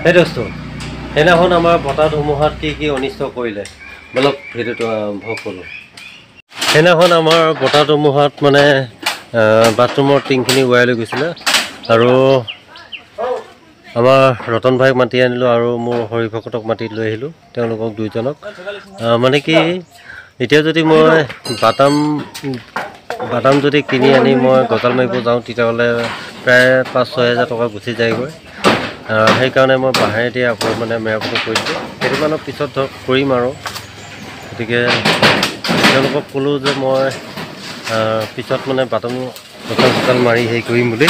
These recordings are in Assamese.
সেই দোস্ত সেইদিনাখন আমাৰ বতাহ ধুমুহাত কি অনিষ্ট কৰিলে বলক ভিডিঅ'টো আৰম্ভ কৰোঁ। সেইদিনাখন আমাৰ বতাহ ধুমুহাত মানে বাথৰুমৰ টিংখিনি উৰাই লৈ গৈছিলে আৰু আমাৰ ৰতন ভাইক মাতি আনিলোঁ আৰু মোৰ হৰিভকতক মাতি লৈ আহিলোঁ, তেওঁলোকক দুইজনক। মানে কি এতিয়া যদি মই বাটাম যদি কিনি আনি মই গজাল মাৰিব যাওঁ তেতিয়াহ'লে প্ৰায় 5-6 হাজাৰ টকা গুচি যায়গৈ। সেইকাৰণে মই বাঁহেদি আকৌ মানে মেৰামতি কৰি দিলোঁ। কেইদিনমানৰ পিছত ধৰক কৰিম আৰু গতিকে তেওঁলোকক ক'লোঁ যে মই পিছত মানে বাটাম গজাল মাৰি হেৰি কৰিম বুলি।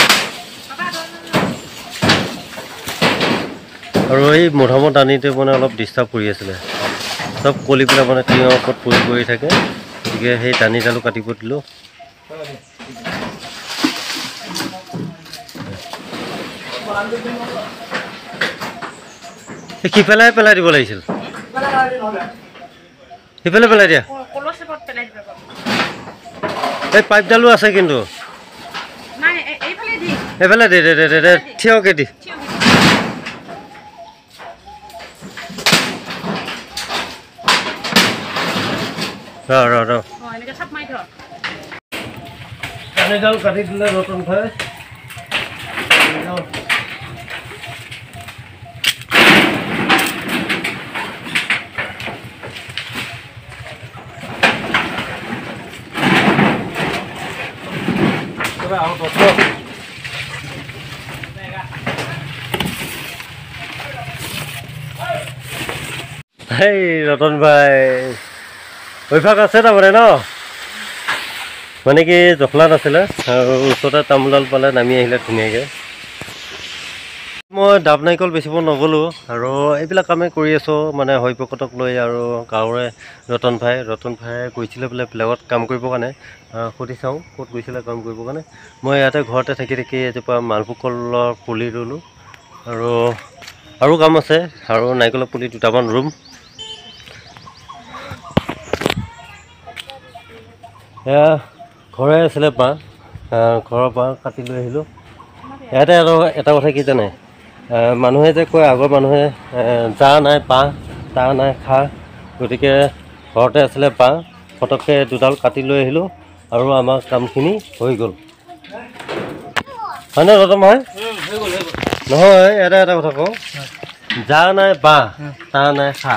আৰু এই মধামৰ দানিতে মানে অলপ ডিষ্টাৰ্ব কৰি আছিলে, চব কলি পেলাই মানে টিঙৰ ওপৰত পৰি থাকে, গতিকে সেই দানিডালো কাটিব দিলোঁ। সিফালে পেলাই দিব লাগিছিল, সিফালে পেলাই দিয়া। এই পাইপডালো আছে কিন্তু এইফালে দে থিয়কে দি। ৰ দানিডাল কাটি দিলে নতুন ভাই। হেই ৰতন ভাই অভ্যাস আছে তাৰমানে ন, মানে কি জখলা নাছিলে আৰু ওচৰতে তামোলডাল পালে নামি আহিলে ধুনীয়াকৈ। মই ডাব নাৰিকল বেচিব নগ'লোঁ আৰু এইবিলাক কামেই কৰি আছোঁ মানে হৰিভকতক লৈ আৰু গাঁৱৰে ৰতন ভাই গৈছিলে বোলে বেলেগত কাম কৰিবৰ কাৰণে। সুধি চাওঁ ক'ত গৈছিলে কাম কৰিবৰ কাৰণে। মই ইয়াতে ঘৰতে থাকি এজোপা মালভোগ কলৰ পুলি ৰুলোঁ আৰু কাম আছে আৰু নাৰিকলৰ পুলি 2টামান ৰুম। এয়া ঘৰে আছিলে বাঁহ, ঘৰৰ বাঁহ কাটি লৈ আহিলোঁ। ইয়াতে এটা কথা কি জানে, মানুহে যে কয় আগৰ মানুহে যা নাই বাঁহ তা নাই খা, গতিকে ঘৰতে আছিলে বাঁহ, ফটককৈ দুডাল কাটি লৈ আহিলোঁ আৰু আমাৰ কামখিনি হৈ গ'ল। হয়নে ৰতন ভাই? নহয় এটা কথা কওঁ, যা নাই বাঁহ তা নাই খা,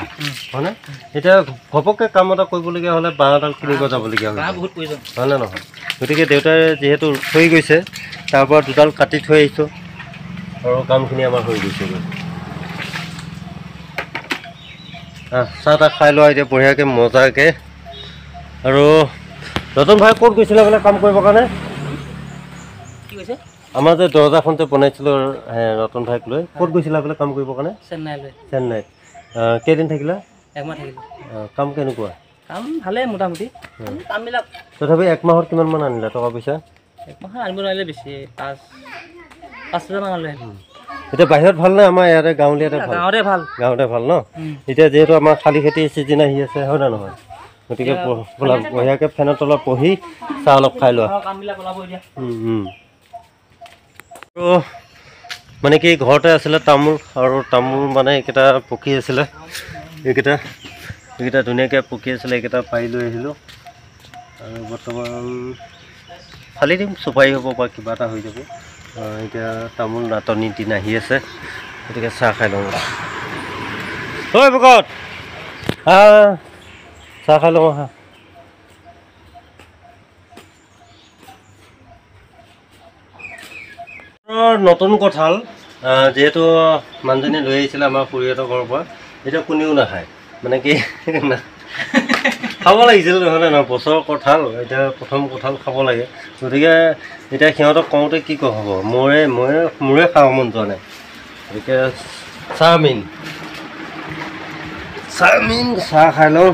হয়নে? এতিয়া ঘপককৈ কাম এটা কৰিবলগীয়া হ'লে বাঁহ এডাল কিনিব যাবলগীয়া হয়, হয়নে নহয়? গতিকে দেউতাই যিহেতু থৈ গৈছে তাৰ পৰা দুডাল কাটি থৈ আহিছোঁ আৰু কামখিনি আমাৰ হৈ গৈছে। চাহ তাহ খাই লোৱা এতিয়া বঢ়িয়াকৈ মজাকৈ। আৰু ৰতন ভাই ক'ত গৈছিলে বোলে কাম কৰিবৰ কাৰণে? আমাৰ যে দৰ্জাখন যে বনাইছিলোঁ ৰতন ভাইক লৈ, ক'ত গৈছিলা বোলে কাম কৰিবৰ কাৰণে? চেন্নাইত। কেইদিন থাকিলা? 1 মাহ থাকিলোঁ। কাম কেনেকুৱা? কাম ভালেই মোটামুটি। কামবিলাক তথাপি 1 মাহত কিমানমান আনিলা টকা পইচা? 1 মাহত আনিব নোৱাৰিলে বেছি 5,000 মান আনিলে। এতিয়া বাহিৰত ভাল নে আমাৰ ইয়াতে গাঁৱলীয়াতে ভাল? গাঁৱতে ভাল ন? এতিয়া যিহেতু আমাৰ শালি খেতিৰ চিজন আহি আছে, হয় নে নহয়? গতিকে বঢ়িয়াকৈ ফেনৰ তলত বহি চাহ অলপ খাই লোৱা। আৰু মানে কি ঘৰতে আছিলে তামোল, আৰু তামোল মানে এইকেইটা পকি আছিলে, এইকেইটা ধুনীয়াকৈ পকি আছিলে, এইকেইটা পাৰি লৈ আহিলোঁ আৰু বৰ্তমান ফালি দিম, চুপাৰি হ'ব বা কিবা এটা হৈ যাব। এতিয়া তামোল নাটনিৰ দিন আহি আছে, গতিকে চাহ খাই লওঁ। ঐ ভকত চাহ খাই লওঁ আহা। নতুন কঁঠাল যিহেতু মানুহজনী লৈ আহিছিলে আমাৰ খুৰীহঁতৰ ঘৰৰ পৰা, এতিয়া কোনেও নাখায়, মানে কি খাব লাগিছিল নহ'লে নহয়, বছৰৰ কঁঠাল, এতিয়া প্ৰথম কঁঠাল খাব লাগে। গতিকে এতিয়া সিহঁতক কওঁতে কি হ'ব, মোৰে খাব মন যোৱা নাই, গতিকে চাওমিন চাহ খাই লওঁ।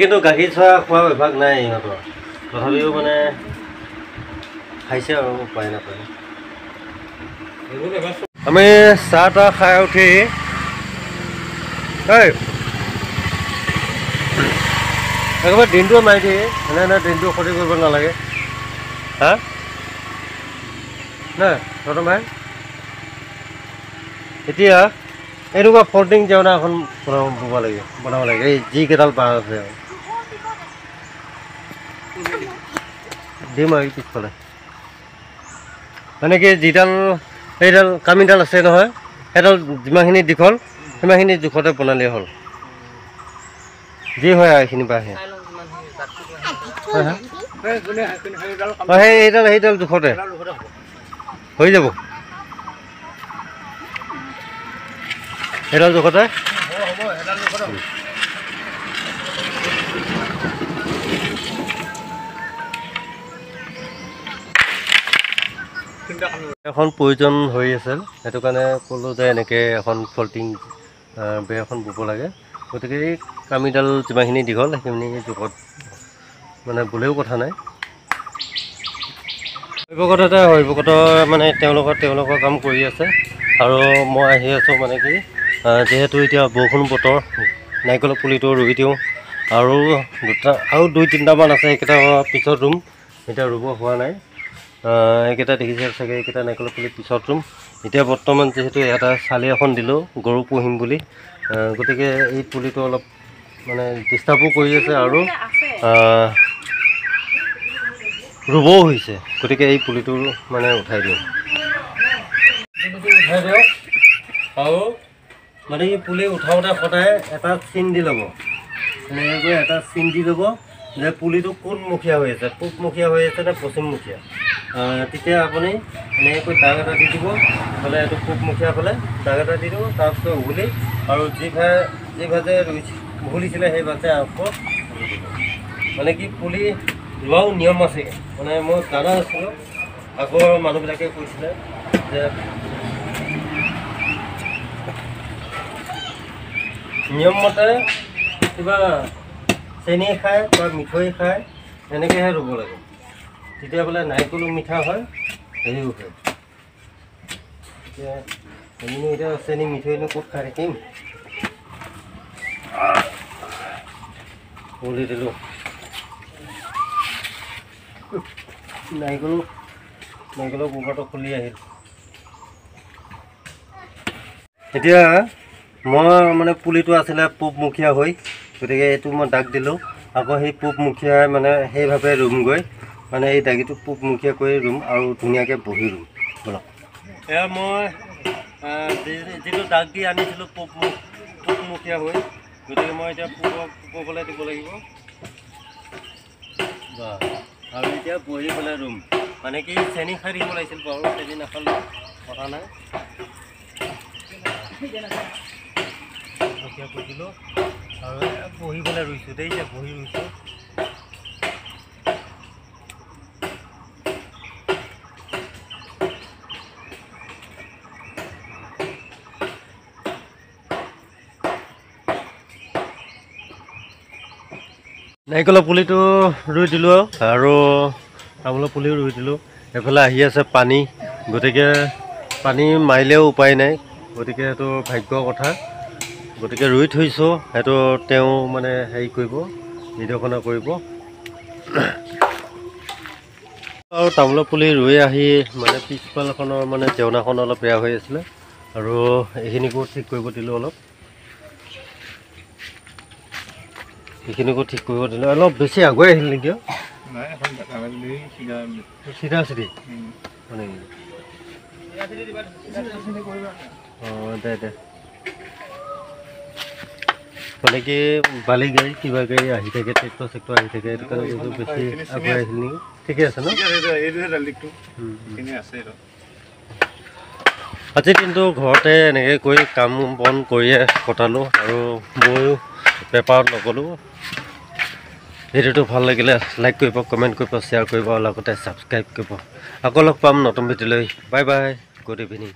কিন্তু গাখীৰ চাহ খোৱা অভ্যাস নাই ইহঁতৰ, তথাপিও মানে খাইছে আৰু উপায় নাপায়। আমি চাহ তাহ খাই উঠি একেবাৰে দিনটো মাৰি দিয়ে এনে দিনটো ক্ষতি কৰিব নালাগে হা নাই তহঁতৰ মায়ে এতিয়া এনেকুৱা ফল্ডিং জেওনা এখন বনাব লাগে এই যিকেইডাল বাঁহ আছে আৰু দিম আৰু পিছফালে মানে কি যিডাল সেইডাল কামিডাল আছে নহয় সেইডাল যিমানখিনি দীঘল সিমানখিনি জোখতে বনালেই হ'ল যি হয় আৰু এইখিনি বাঁহে সেইডাল জোখতে হৈ যাব সেইডাল জোখতে এখন প্ৰয়োজন হৈ আছিল সেইটো কাৰণে ক'লোঁ যে এনেকৈ এখন ফল্টিং বেৰ এখন বব লাগে গতিকে এই কামিডাল যিমানখিনি দীঘল সেইখিনি জোখত মানে বোলেও কথা নাই হৰিভকত মানে তেওঁলোকৰ কাম কৰি আছে আৰু মই আহি আছোঁ মানে কি যিহেতু এতিয়া বৰষুণ বতৰ নাৰিকলৰ পুলিটো ৰুই দিওঁ আৰু দুই তিনিটামান আছে এইকেইটা পিছত ৰুম এতিয়া ৰুব হোৱা নাই এইকেইটা দেখিছে চাগে এইকেইটা নাৰিকলৰ পুলি পিছত ৰুম এতিয়া বৰ্তমান যিহেতু এটা চালি এখন দিলোঁ গৰু পুহিম বুলি গতিকে এই পুলিটো অলপ মানে ডিষ্টাৰ্বো কৰি আছে আৰু ৰুবও হৈছে গতিকে এই পুলিটো মানে উঠাই দিওঁ আৰু মানে এই পুলি উঠাওঁতে সদায় এটা চিন দি ল'ব এনেকৈ এটা চিন দি ল'ব যে পুলিটো কোনমুখীয়া হৈ আছে পূবমুখীয়া হৈ আছে নে পশ্চিমমুখীয়া তেতিয়া আপুনি এনেকৈ দাগ এটা দি দিব হ'লে এইটো পূবমুখীয়া হ'লে দাগ এটা দি দিব তাৰপিছত উঘলি আৰু যি ভাজে উঘলিছিলে সেই ভাজে আকৌ মানে কি পুলি ৰোৱাও নিয়ম আছে মানে মই জানা নাছিলোঁ আগৰ মানুহবিলাকে কৈছিলে যে নিয়মমতে কিবা চেনি খায় বা মিঠৈ খায় এনেকৈহে ৰুব লাগে তেতিয়া বোলে নাৰিকলো মিঠা হয় হেৰিও হয় এতিয়া চেনি মিঠৈনো ক'ত খাই থাকিম উলি দিলোঁ নাৰিকলৰ গোবৰটো খুলি আহিল এতিয়া মই মানে পুলিটো আছিলে পূবমুখীয়া হৈ গতিকে এইটো মই দাগ দিলোঁ আকৌ সেই পূবমুখীয়া মানে সেইভাৱে ৰুমগৈ মানে এই দাগিটো পূবমুখীয়া কৰি ৰুম আৰু ধুনীয়াকৈ বহি ৰুম বলক এয়া মই যিটো দাগ দি আনিছিলোঁ পূবমুখীয়া হৈ গতিকে মই এতিয়া পূবলৈ দিব লাগিব আৰু এতিয়া বহি পেলাই ৰুম মানে কি চেনি খাই দিব লাগিছিল বাৰু চেনি নাখালেও কথা নাই কৈছিলোঁ আৰু বহি পেলাই ৰুইছোঁ দেই এতিয়া বহি ৰুইছোঁ নাৰিকলৰ পুলিটো ৰুই দিলোঁ আৰু তামোলৰ পুলিও ৰুই দিলোঁ এইফালে আহি আছে পানী গতিকে পানী মাৰিলেও উপায় নাই গতিকে সেইটো ভাগ্যৰ কথা গতিকে ৰুই থৈছোঁ সেইটো তেওঁ মানে হেৰি কৰিব নিৰ্দেশনা কৰিব আৰু তামোলৰ পুলি ৰুই আহি মানে পিছফালখনৰ মানে জেওনাখন অলপ বেয়া হৈ আছিলে আৰু এইখিনিকো ঠিক কৰিব দিলোঁ এইখিনিকো ঠিক কৰিব দিলোঁ অলপ বেছি আগুৱাই আহিল নেকি চিধা চিধি মানে অঁ দে মানে কি বালি গাড়ী কিবা গাড়ী আহি থাকে ট্ৰেক্টৰ চেক্টৰ আহি থাকে সেইটো কাৰণে বেছি আগুৱাই আহিল নেকি ঠিকে আছে ন আজি দিনটো ঘৰতে এনেকৈ কৰি কাম বন কৰিয়ে কটালোঁ আৰু ময়ো পেপাৰত নগ'লোঁ ভিডিঅ'টো ভাল লাগিলে লাইক কৰিব কমেণ্ট কৰিব শ্বেয়াৰ কৰিব আৰু লগতে ছাবস্ক্ৰাইব কৰিব আকৌ লগ পাম নতুন ভিডিঅ'লৈ বাই বাই গুড ইভিনিং